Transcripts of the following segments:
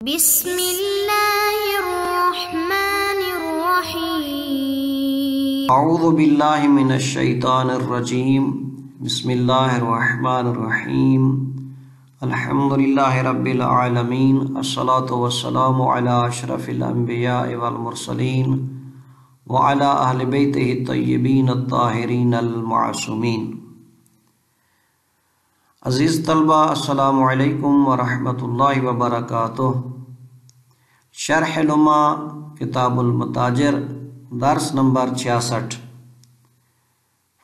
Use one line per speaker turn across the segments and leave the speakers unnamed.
بسم اللہ الرحمن الرحیم
اعوذ باللہ من الشیطان الرجیم بسم اللہ الرحمن الرحیم الحمدللہ رب العالمین الصلاة والسلام علی اشرف الانبیاء والمرسلین وعلی اہل بیتہ الطیبین الطاہرین المعصومین۔ عزیز طلبہ السلام علیکم ورحمۃ اللہ وبرکاتہ۔ شرح لمع کتاب المتاجر درس نمبر 66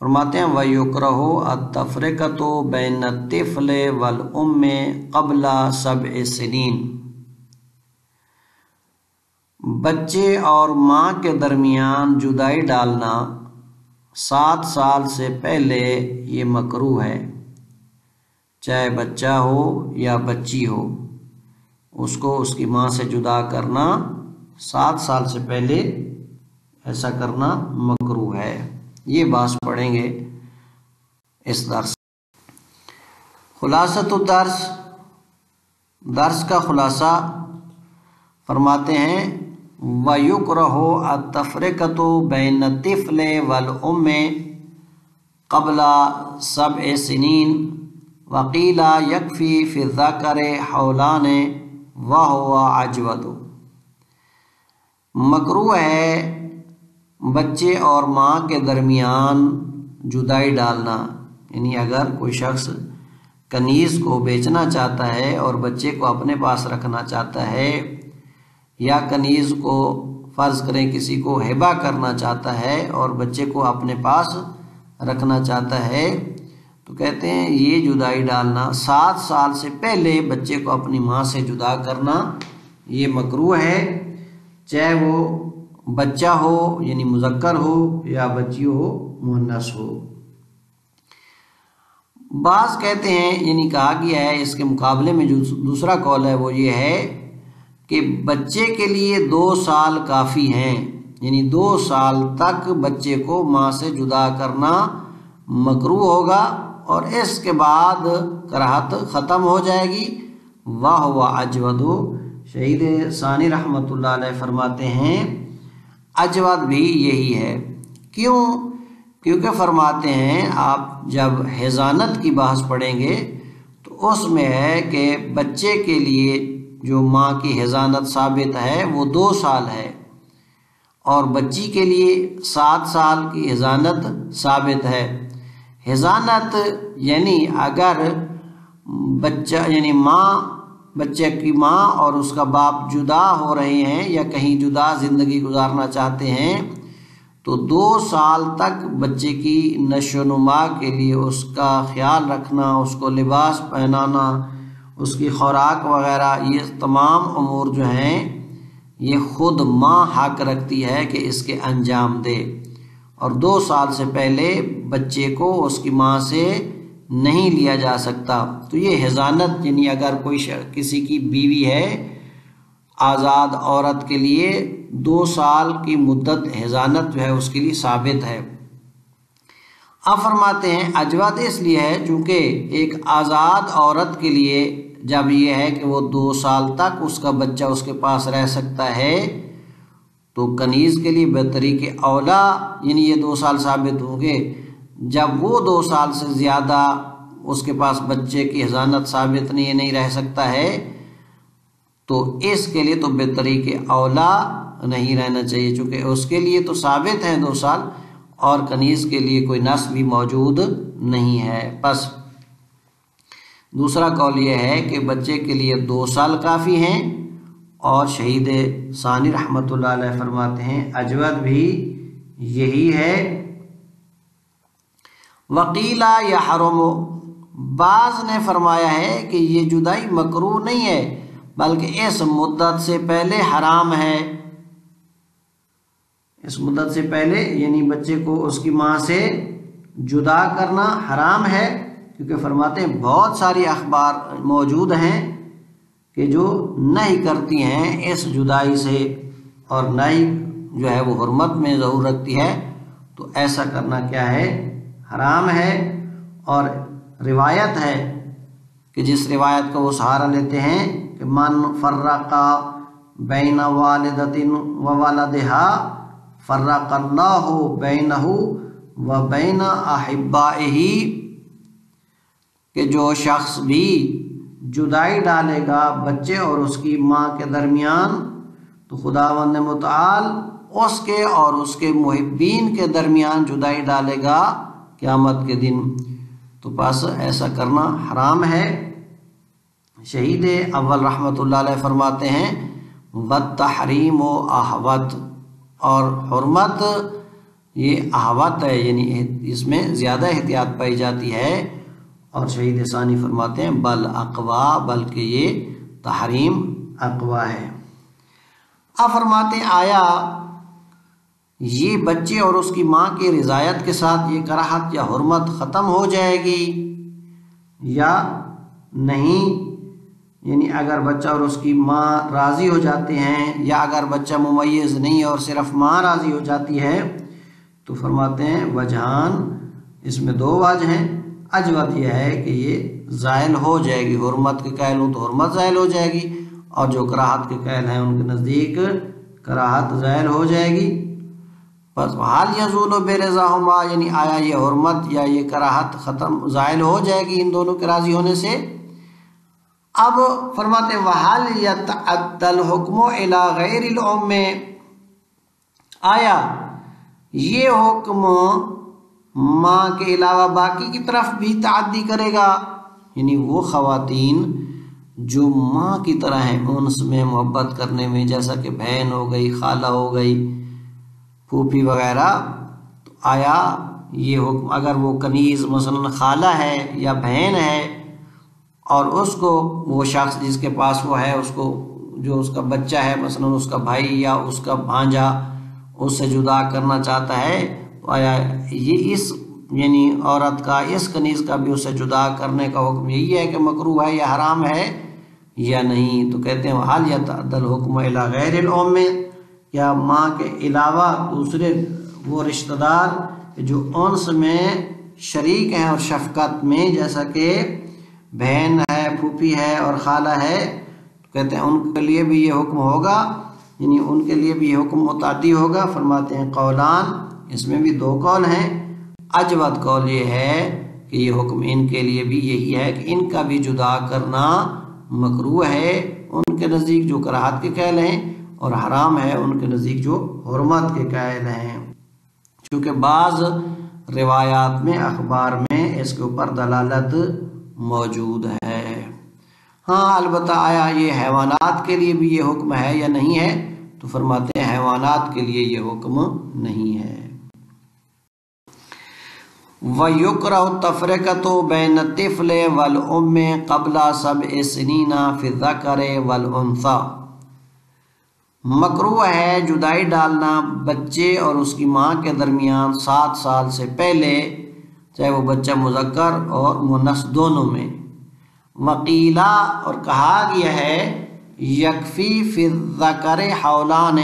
فرماتے ہیں وَيُكْرَهُ التَّفْرِقَةُ بَيْنَ الطِّفْلِ وَالْأُمِّ قَبْلَ 7 سنین۔ بچے اور ماں کے درمیان جدائی ڈالنا 7 سال سے پہلے یہ مکروہ ہے، چاہے بچہ ہو یا بچی ہو، اس کو اس کی ماں سے جدا کرنا 7 سال سے پہلے ایسا کرنا مکروہ ہے۔ یہ بات پڑھیں گے اس درس۔ خلاصۃ الدرس، درس کا خلاصہ فرماتے ہیں وَيُكْرَهُ التَّفْرِقَةُ بَيْنَ الطِّفْلِ وَالْأُمِّ قَبْلَ 7 سنین وقیل یکفی فی الذکر حولان وہو اجود۔ مکروہ ہے بچے اور ماں کے درمیان جدائی ڈالنا، یعنی اگر کوئی شخص کنیز کو بیچنا چاہتا ہے اور بچے کو اپنے پاس رکھنا چاہتا ہے، یا کنیز کو فرض کریں کسی کو ہبہ کرنا چاہتا ہے اور بچے کو اپنے پاس رکھنا چاہتا ہے، تو کہتے ہیں یہ جدائی ڈالنا 7 سال سے پہلے بچے کو اپنی ماں سے جدا کرنا یہ مکروہ ہے، چاہے وہ بچہ ہو یعنی مذکر ہو یا بچی ہو مؤنث ہو۔ بعض کہتے ہیں، یعنی کہا گیا ہے اس کے مقابلے میں جو دوسرا قول ہے وہ یہ ہے کہ بچے کے لیے 2 سال کافی ہیں، یعنی 2 سال تک بچے کو ماں سے جدا کرنا مکروہ ہوگا اور اس کے بعد کراہت ختم ہو جائے گی۔ وَهُوَ اجود، شہید ثانی رحمۃ اللہ علیہ فرماتے ہیں اجود بھی یہی ہے۔ کیوں؟ کیونکہ فرماتے ہیں آپ جب حضانت کی بحث پڑھیں گے تو اس میں ہے کہ بچے کے لیے جو ماں کی حضانت ثابت ہے وہ 2 سال ہے، اور بچی کے لیے 7 سال کی حضانت ثابت ہے۔ حضانت یعنی اگر بچہ یعنی بچے کی ماں اور اس کا باپ جدا ہو رہے ہیں یا کہیں جدا زندگی گزارنا چاہتے ہیں تو 2 سال تک بچے کی نشو و نما کے لیے اس کا خیال رکھنا، اس کو لباس پہنانا، اس کی خوراک وغیرہ، یہ تمام امور جو ہیں یہ خود ماں حق رکھتی ہے کہ اس کے انجام دے، اور 2 سال سے پہلے بچے کو اس کی ماں سے نہیں لیا جا سکتا۔ تو یہ حضانت یعنی اگر کوئی کسی کی بیوی ہے آزاد عورت کے لیے 2 سال کی مدت حضانت جو ہے اس کے لیے ثابت ہے۔ اب فرماتے ہیں اجود اس لیے ہے چونکہ ایک آزاد عورت کے لیے جب یہ ہے کہ وہ 2 سال تک اس کا بچہ اس کے پاس رہ سکتا ہے تو کنیز کے لیے بطریق اولا یعنی یہ 2 سال ثابت ہوں گے۔ جب وہ 2 سال سے زیادہ اس کے پاس بچے کی حضانت ثابت نہیں رہ سکتا ہے تو اس کے لیے تو بطریق اولا نہیں رہنا چاہیے، چونکہ اس کے لیے تو ثابت ہے 2 سال اور کنیز کے لیے کوئی نص بھی موجود نہیں ہے۔ بس دوسرا قول یہ ہے کہ بچے کے لیے 2 سال کافی ہیں، اور شہید ثانی رحمۃ اللہ علیہ فرماتے ہیں اجود بھی یہی ہے۔ وقیل یحرم، بعض نے فرمایا ہے کہ یہ جدائی مکروہ نہیں ہے بلکہ اس مدت سے پہلے حرام ہے۔ اس مدت سے پہلے یعنی بچے کو اس کی ماں سے جدا کرنا حرام ہے، کیونکہ فرماتے ہیں بہت ساری اخبار موجود ہیں کہ جو نہیں کرتی ہیں اس جدائی سے، اور نہیں جو ہے وہ حرمت میں ظہور رکھتی ہے، تو ایسا کرنا کیا ہے؟ حرام ہے۔ اور روایت ہے کہ جس روایت کو وہ سہارا لیتے ہیں کہ کہ من فرقا بین والدتن و والدہا فرق اللہ بینہ و بین احبائہ، کہ جو شخص بھی جدائی ڈالے گا بچے اور اس کی ماں کے درمیان تو خداوند متعال اس کے اور اس کے محبین کے درمیان جدائی ڈالے گا قیامت کے دن۔ تو بس ایسا کرنا حرام ہے۔ شہید اول رحمۃ اللہ علیہ فرماتے ہیں وَالتَّحْرِيمُ أَحْوَطُ، اور حرمت یہ احوط ہے، یعنی اس میں زیادہ احتیاط پائی جاتی ہے۔ اور شہید ثانی فرماتے ہیں بل اقوا، بلکہ یہ تحریم اقوا ہے۔ اب فرماتے ہیں آیا یہ بچے اور اس کی ماں کی رضایت کے ساتھ یہ کراہت یا حرمت ختم ہو جائے گی یا نہیں، یعنی اگر بچہ اور اس کی ماں راضی ہو جاتے ہیں یا اگر بچہ ممیز نہیں اور صرف ماں راضی ہو جاتی ہے، تو فرماتے ہیں وجہان، اس میں دو وجہ ہیں۔ اجود یہ ہے کہ یہ زائل ہو جائے گی، حرمت کے قائل ہوں تو حرمت زائل ہو جائے گی، اور جو کراہت کے قائل ہیں ان کے نزدیک کراہت زائل ہو جائے گی۔ بس حال یزول برضاہما، یعنی آیا یہ حرمت یا یہ کراہت ختم زائل ہو جائے گی ان دونوں کے راضی ہونے سے۔ اب فرماتے ہیں وَحَلْ يَتَعَدَّ الْحُكْمُ إِلَىٰ غَيْرِ الْأُمِّ، آیا یہ حکم ماں کے علاوہ باقی کی طرف بھی تعدی کرے گا، یعنی وہ خواتین جو ماں کی طرح ہیں انس میں محبت کرنے میں، جیسا کہ بہن ہو گئی، خالہ ہو گئی، پھوپھی وغیرہ، تو آیا یہ حکم اگر وہ کنیز مثلا خالہ ہے یا بہن ہے اور اس کو وہ شخص جس کے پاس وہ ہے اس کو جو اس کا بچہ ہے مثلا اس کا بھائی یا اس کا بھانجا اس سے جدا کرنا چاہتا ہے، تو آیا یہ اس یعنی عورت کا اس کنیز کا بھی اس سے جدا کرنے کا حکم یہی ہے کہ مکروہ ہے یا حرام ہے یا نہیں؟ تو کہتے ہیں حال یتعدی الحکم الی غیر الام، یا ماں کے علاوہ دوسرے وہ رشتہ دار جو انس میں شریک ہیں اور شفقت میں، جیسا کہ بہن ہے، پھوپھی ہے اور خالہ ہے، تو کہتے ہیں ان کے لیے بھی یہ حکم ہوگا، یعنی ان کے لیے بھی یہ حکم متعدی ہوگا۔ فرماتے ہیں قولان، اس میں بھی دو قول ہیں۔ اجود قول یہ ہے کہ یہ حکم ان کے لیے بھی یہی ہے کہ ان کا بھی جدا کرنا مکروہ ہے ان کے نزدیک جو کراہت کے قائل ہیں، اور حرام ہے ان کے نزدیک جو حرمت کے قائل ہیں، چونکہ بعض روایات میں اخبار میں اس کے اوپر دلالت موجود ہے۔ ہاں البتہ آیا یہ حیوانات کے لیے بھی یہ حکم ہے یا نہیں ہے؟ تو فرماتے ہیں حیوانات کے لیے یہ حکم نہیں ہے۔ وَيُكْرَهُ التَّفْرِقَةُ بَيْنَ الطِّفْلِ وَالْأُمِّ قَبْلَ 7 سِنِينَ فِي الذَّكَرِ وَالْأُنثَىٰ، مکروہ ہے جدائی ڈالنا بچے اور اس کی ماں کے درمیان 7 سال سے پہلے، چاہے وہ بچہ مذکر اور مؤنث دونوں میں۔ وقیلا، اور کہا گیا ہے یکفی فی الذکر حولان،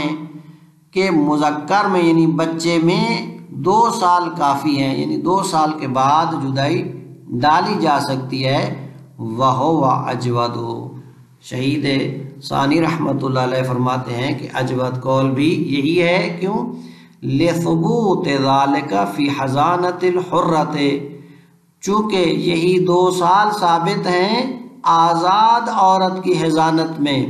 کہ مذکر میں یعنی بچے میں 2 سال کافی ہیں، یعنی 2 سال کے بعد جدائی ڈالی جا سکتی ہے۔ وَهُوَ أَجْوَدُ، شہید ثانی رحمۃ اللہ علیہ فرماتے ہیں کہ اجود قول بھی یہی ہے۔ کیوں؟ لِثُبُوتِ ذَلِكَ فِي حَضَانَةِ الْحُرَّةِ، چونکہ یہی 2 سال ثابت ہیں آزاد عورت کی حضانت میں،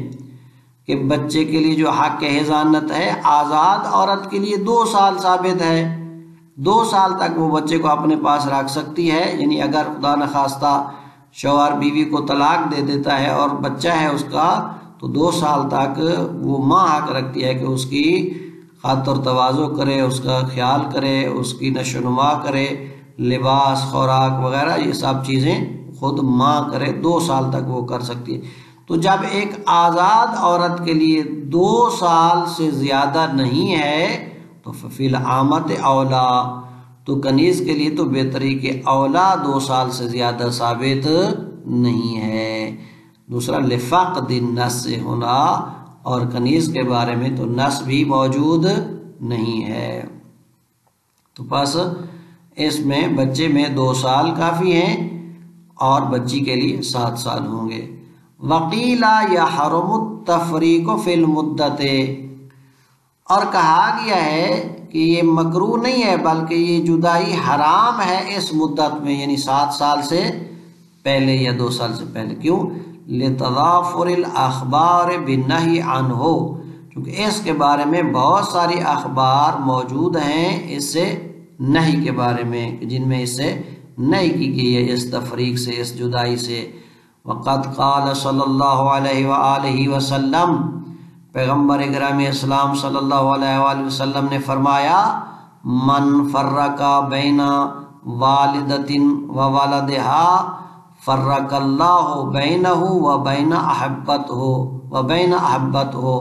کہ بچے کے لیے جو حق حضانت ہے آزاد عورت کے لیے 2 سال ثابت ہے۔ 2 سال تک وہ بچے کو اپنے پاس رکھ سکتی ہے، یعنی اگر خدا نخواستہ شوہر بیوی کو طلاق دے دیتا ہے اور بچہ ہے اس کا، تو 2 سال تک وہ ماں حق رکھتی ہے کہ اس کی خاطر تواضع کرے، اس کا خیال کرے، اس کی نشو و نما کرے، لباس، خوراک وغیرہ یہ سب چیزیں خود ماں کرے، 2 سال تک وہ کر سکتی ہے۔ تو جب ایک آزاد عورت کے لیے 2 سال سے زیادہ نہیں ہے تو فی العامت اولا، تو کنیز کے لیے تو بہتری کہ اولا 2 سال سے زیادہ ثابت نہیں ہے۔ دوسرا لفقد النص ہونا، اور کنیز کے بارے میں تو نص بھی موجود نہیں ہے، تو بس اس میں بچے میں 2 سال کافی ہیں اور بچی کے لیے 7 سال ہوں گے۔ وقیل یحرم التفریق فی المدت، اور کہا گیا ہے کہ یہ مکروہ نہیں ہے بلکہ یہ جدائی حرام ہے اس مدت میں، یعنی 7 سال سے پہلے یا 2 سال سے پہلے۔ کیوں؟ لتضافر الاخبار بالنہی عنہ، کیونکہ اس کے بارے میں بہت ساری اخبار موجود ہیں اس سے نہی کے بارے میں، جن میں اس سے نہی کی گئی ہے، اس تفریق سے، اس جدائی سے۔ وقد قال صلی اللہ علیہ وآلہ وسلم، پیغمبر گرامی اسلام صلی اللہ علیہ وآلہ وسلم نے فرمایا، من فرق بین والدۃ و ولدہا فرق اللہ بینہ و بین احبتہ،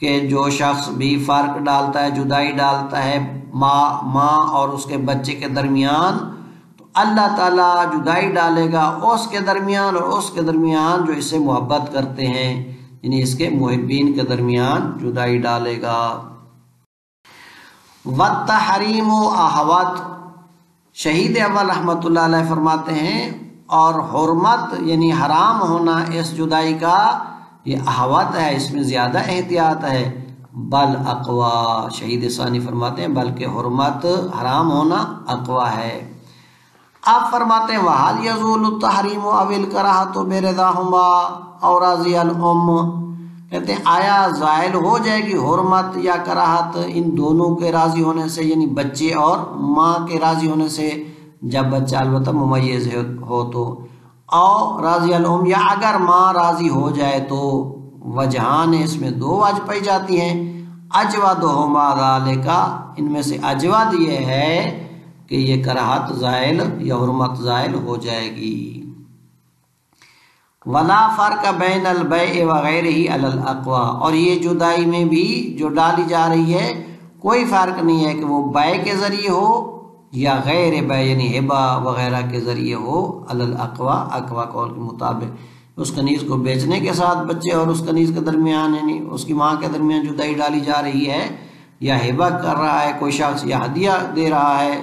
کہ جو شخص بھی فرق ڈالتا ہے، جدائی ڈالتا ہے ماں اور اس کے بچے کے درمیان، تو اللہ تعالیٰ جدائی ڈالے گا اس کے درمیان اور اس کے درمیان جو اس سے محبت کرتے ہیں، یعنی اس کے محبین کے درمیان جدائی ڈالے گا۔ والتحریم احوط، شہید اول رحمۃ اللہ علیہ فرماتے ہیں، اور حرمت یعنی حرام ہونا اس جدائی کا یہ احوط ہے، اس میں زیادہ احتیاط ہے۔ بل اقوا، شہید ثانی فرماتے ہیں بلکہ حرمت حرام ہونا اقوا ہے۔ آپ فرماتے ہیں وَهَلْ يَزُولُ التَّحْرِيمُ أَوِ الْكَرَاهَةُ بِرِضَاهُمَا أَوْ رَضِيَ الْأُمُّ، کہتے ہیں آیا زائل ہو جائے گی حرمت یا کراہت ان دونوں کے راضی ہونے سے، یعنی بچے اور ماں کے راضی ہونے سے، جب بچہ البتہ ممیز ہو تو، اور راضی الام، یا اگر ماں راضی ہو جائے تو۔ وجہان، اس میں 2 وجہ پائی جاتی ہیں۔ اجودہما ذالک، ان میں سے اجود یہ ہے کہ یہ کراہت زائل یا حرمت زائل ہو جائے گی۔ ولا فرق بین البیع وغیرہ علی الاقوی، اور یہ جدائی میں بھی جو ڈالی جا رہی ہے کوئی فرق نہیں ہے کہ وہ بیع کے ذریعے ہو یا غیر بیع یعنی ہبہ وغیرہ کے ذریعے ہو، علی الاقوی، اقوی قول کے مطابق۔ اس کنیز کو بیچنے کے ساتھ بچے اور اس کنیز کے درمیان یعنی اس کی ماں کے درمیان جدائی ڈالی جا رہی ہے، یا ہبہ کر رہا ہے کوئی شخص، یا ہدیہ دے رہا ہے۔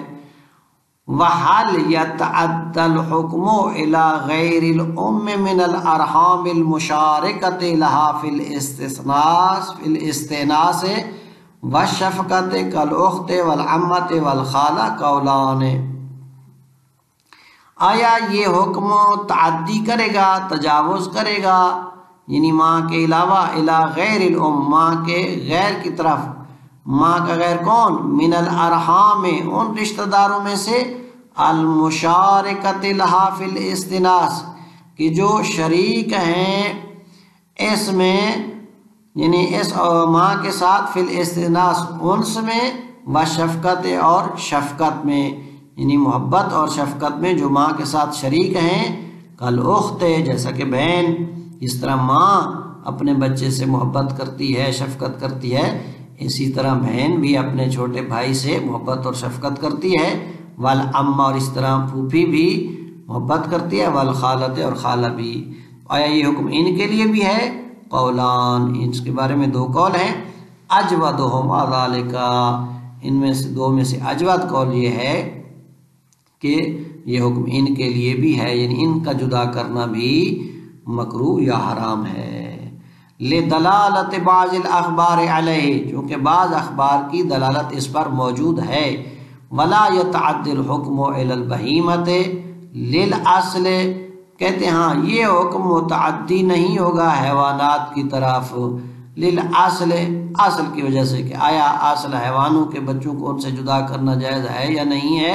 وَحَلْ يَتَعَدَّ الْحُكْمُ إِلَى غَيْرِ الْأُمِّ مِنَ الْأَرْحَامِ الْمُشَارِكَةِ لَهَا فِي الْإِسْتِئْنَاسِ وَالشَّفْقَةِ كَالْأُخْتِ وَالْعَمَّةِ وَالْخَالَةِ قَوْلَانِ، آیا یہ حکم تعدی کرے گا، تجاوز کرے گا، یعنی ماں کے علاوہ، الی غیر الام، ماں کے غیر کی طرف۔ ماں کا غیر کون؟ من الارحام، ان رشتہ داروں میں سے، المشارکۃ لہا فی الاستئناس، کہ جو شریک ہیں اس میں، یعنی اس ماں کے ساتھ، فی الاستئناس انس میں، وشفقت اور شفقت میں، یعنی محبت اور شفقت میں جو ماں کے ساتھ شریک ہیں۔ کالاخت، جیسا کہ بہن، اس طرح ماں اپنے بچے سے محبت کرتی ہے، شفقت کرتی ہے، اسی طرح بہن بھی اپنے چھوٹے بھائی سے محبت اور شفقت کرتی ہے۔ والعمہ، اور اس طرح پھوپھی بھی محبت کرتی ہے، والخالۃ، اور خالہ بھی۔ آیا یہ حکم ان کے لیے بھی ہے؟ قولان، اس کے بارے میں 2 قول ہیں۔ اجودہما ذالک، ان میں سے 2 میں سے اجود قول یہ ہے کہ یہ حکم ان کے لیے بھی ہے، یعنی ان کا جدا کرنا بھی مکروہ یا حرام ہے۔ لدلالت بعض الاخبار علیہ، چونکہ بعض اخبار کی دلالت اس پر موجود ہے۔ ولا يتعدى الحكم الى البہیمۃ للاصل، کہتے ہیں ہاں یہ حکم متعدی نہیں ہوگا حیوانات کی طرف، للاصل، اصل کی وجہ سے، کہ آیا اصل حیوانوں کے بچوں کو ان سے جدا کرنا جائز ہے یا نہیں ہے،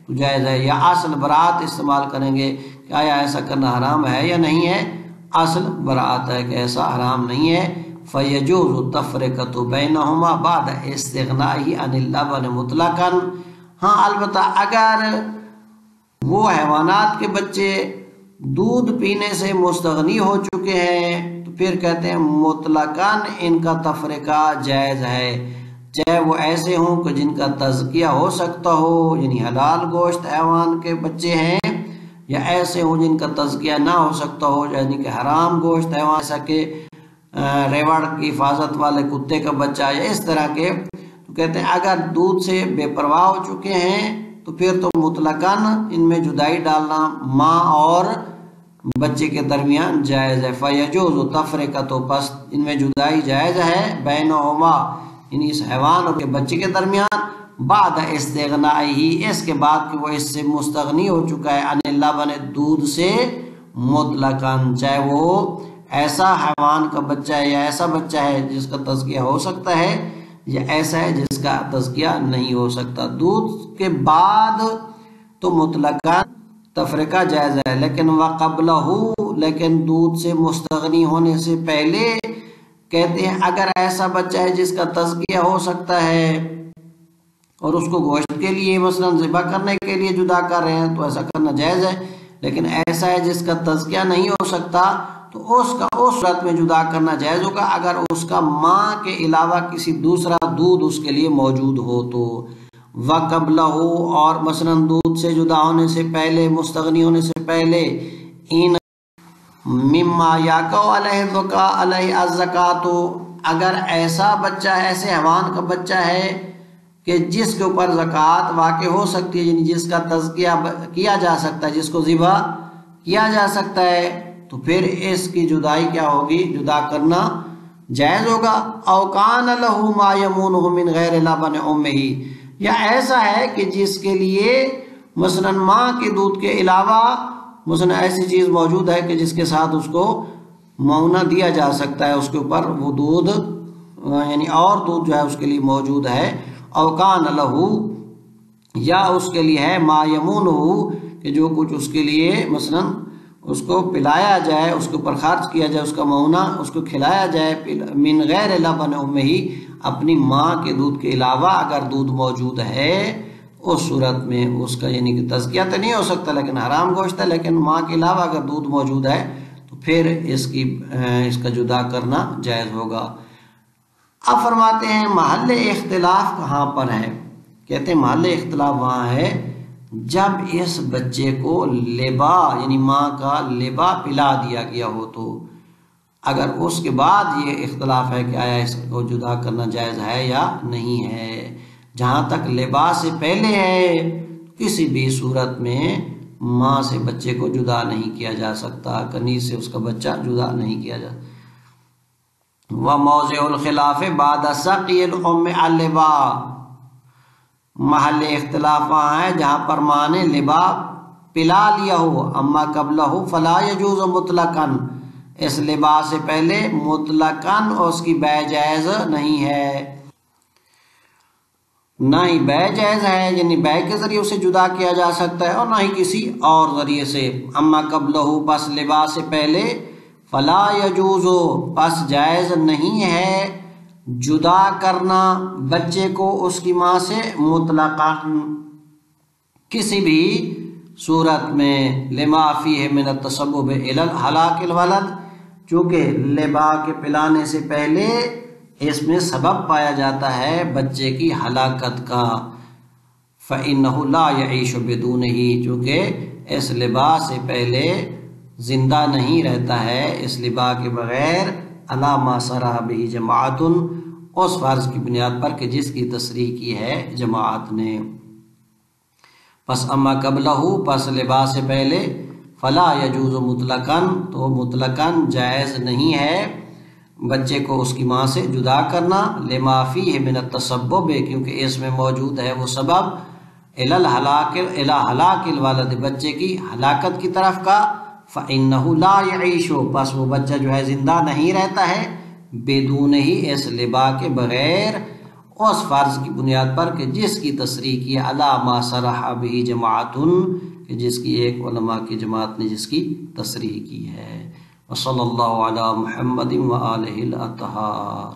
تو جائز ہے، یا اصل برات استعمال کریں گے کہ آیا ایسا کرنا حرام ہے یا نہیں ہے، اصل برات ہے کہ ایسا حرام نہیں ہے۔ فَيَجُوزُ التَّفْرِقَةُ بَيْنَهُمَا بَعْدَ اسْتِغْنَائِهِ عَنِ اللَّبَنِ مُطْلَقًا، ہاں البتہ اگر وہ حیوانات کے بچے دودھ پینے سے مستغنی ہو چکے ہیں تو پھر کہتے ہیں مطلقاً ان کا تفرقہ جائز ہے، چاہے وہ ایسے ہوں کہ جن کا تزکیہ ہو سکتا ہو، یعنی حلال گوشت حیوان کے بچے ہیں، یا ایسے ہوں جن کا تزکیہ نہ ہو سکتا ہو، یعنی کہ حرام گوشت حیوان، ایسا کہ ریوڑ کی حفاظت والے کتے کا بچہ یا اس طرح کے، تو کہتے ہیں اگر دودھ سے بے پرواہ ہو چکے ہیں تو پھر تو مطلقاً ان میں جدائی ڈالنا ماں اور بچے کے درمیان جائز ہے۔ فیجوز تفرقۃ، پس ان میں جدائی جائز ہے، بینہما یعنی اس حیوان اور بچے کے درمیان، بعد استغنائہ اس کے بعد کہ وہ اس سے مستغنی ہو چکا ہے، عن اللبن دودھ سے، مطلقاً چاہے وہ ایسا حیوان کا بچہ ہے یا ایسا بچہ ہے جس کا تزکیہ ہو سکتا ہے یا ایسا ہے جس کا تزکیہ نہیں ہو سکتا۔ دودھ کے بعد تو مطلقاً تفرقہ جائز ہے، لیکن وقبلہ، لیکن دودھ سے مستغنی ہونے سے پہلے کہتے ہیں اگر ایسا بچہ ہے جس کا تزکیہ ہو سکتا ہے اور اس کو گوشت کے لیے مثلاً ذبح کرنے کے لیے جدا کر رہے ہیں تو ایسا کرنا جائز ہے، لیکن ایسا ہے جس کا تزکیہ نہیں ہو سکتا تو اس کا اس صورت میں جدا کرنا جائز ہوگا اگر اس کا ماں کے علاوہ کسی دوسرا دودھ اس کے لیے موجود ہو تو۔ وقبلہ، اور مثلاً دودھ سے جدا ہونے سے پہلے، مستغنی ہونے سے پہلے، ان مما یاقع علیہ الزکاۃ، اگر ایسا بچہ ہے، ایسے حیوان کا بچہ ہے کہ جس کے اوپر زکوٰۃ واقع ہو سکتی ہے، یعنی جس کا تزکیہ کیا جا سکتا ہے، جس کو ذبح کیا جا سکتا ہے، تو پھر اس کی جدائی کیا ہوگی؟ جدا کرنا جائز ہوگا۔ او کان لہ ما یمونہ من غیر لبن امہ، یا ایسا ہے کہ جس کے لیے مثلاً ماں کے دودھ کے علاوہ مثلاً ایسی چیز موجود ہے کہ جس کے ساتھ اس کو مؤنہ دیا جا سکتا ہے، اس کے اوپر وہ دودھ یعنی اور دودھ جو ہے اس کے لیے موجود ہے۔ او کان لہ، یا اس کے لیے ہے ما یمونہ کہ جو کچھ اس کے لیے مثلاً اس کو پلایا جائے، اس کے اوپر خرچ کیا جائے، اس کا مؤنہ اس کو کھلایا جائے، من غیر لبن امہ، اپنی ماں کے دودھ کے علاوہ اگر دودھ موجود ہے اس صورت میں اس کا یعنی کہ تزکیہ تو نہیں ہو سکتا لیکن حرام گوشت ہے، لیکن ماں کے علاوہ اگر دودھ موجود ہے تو پھر اس کا جدا کرنا جائز ہوگا۔ اب فرماتے ہیں محل اختلاف کہاں پر ہے؟ کہتے ہیں محل اختلاف وہاں ہے جب اس بچے کو لبا یعنی ماں کا لبا پلا دیا گیا ہو تو، اگر اس کے بعد یہ اختلاف ہے کہ آیا اس کو جدا کرنا جائز ہے یا نہیں ہے۔ جہاں تک لبا سے پہلے ہے کسی بھی صورت میں ماں سے بچے کو جدا نہیں کیا جا سکتا، کنیز سے اس کا بچہ جدا نہیں کیا جا سکتا۔ وموضع الخلاف بعد سقی الام اللبا، محل اختلاف وہاں ہے جہاں پر ماں نے لبا پلا لیا ہو، اما قبلہ فلا یجوز مطلقاً، اس لبا سے پہلے مطلقاً اس کی بے جائز نہیں ہے، نہ ہی بے جائز ہے یعنی بے کے ذریعے اسے جدا کیا جا سکتا ہے اور نہ ہی کسی اور ذریعے سے۔ اما قبلہ، پس لبا سے پہلے، فلا یجوز، پس جائز نہیں ہے جدا کرنا بچے کو اس کی ماں سے مطلقاً کسی بھی صورت میں، لما فیہ من التسبب الی ہلاک الولد، چونکہ لبا کے پلانے سے پہلے اس میں سبب پایا جاتا ہے بچے کی ہلاکت کا، فإنہ لا یعیش بدونہ، چونکہ اس لبا سے پہلے زندہ نہیں رہتا ہے اس لبا کے بغیر، علی ما صرح بہ جماعت، اس فرض کی بنیاد پر کہ جس کی تصریح کی ہے جماعت نے۔ پس اما قبلہ، پس لبا سے پہلے، فلا یجوز مطلقاً، تو مطلقاً جائز نہیں ہے بچے کو اس کی ماں سے جدا کرنا، لما فیہ من التسبب، کیونکہ اس میں موجود ہے وہ سبب الی ہلاک الولد، بچے کی ہلاکت کی طرف کا، فإنہ لا یعیش، پس وہ بچہ جو ہے زندہ نہیں رہتا ہے، بدون ہی اس لبا کے بغیر، اس فرض کی بنیاد پر کہ جس کی تصریح کی علی ما صرح بہ جماعت، کہ جس کی ایک علماء کی جماعت نے جس کی تصریح کی ہے۔ وصلی اللہ علی محمد وآلہ الاطہار۔